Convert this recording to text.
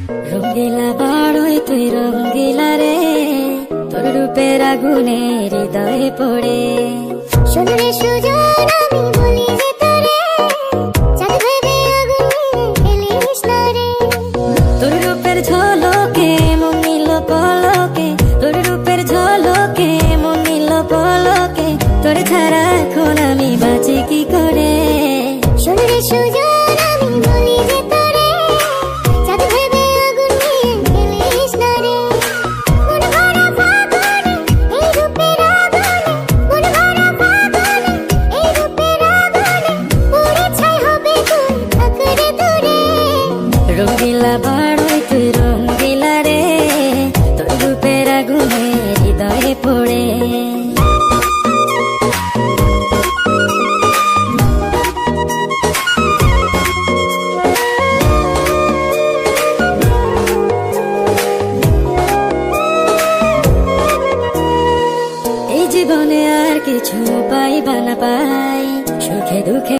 রঙ্গিলা বাড়ই তুই রঙ্গিলা রে, তোর রূপের আগুনে হৃদয়ে পড়ে। শোন রে সুজন আমি বলি যে তোরে, চাঁদ ভেবে আগুন নিয়ে খেলিস না রে। তোর রূপের ঝলকে মন নিল পলকে, তোর রূপের ঝলকে মন নিল পলকে, তোর ছাড়া এখন আমি বাঁচি কি করে। শোন রে সুজন আমি বলি যে তোরে, চাঁদ ভেবে আগুন নিয়ে খেলিস না রে। মন ভরা ফাগুনে এই রূপের আগুনে, মন ভরা ফাগুনে এই রূপের আগুনে, পুড়ে ছাই হবে তুই থাক রে দূরে। রঙ্গিলা বাড়ই তুই রঙ্গিলা রে, তোর রূপের আগুনে হৃদয়ে পড়ে। এই জীবনে আর কিছু পাই বা না পাই, সুখে দুঃখে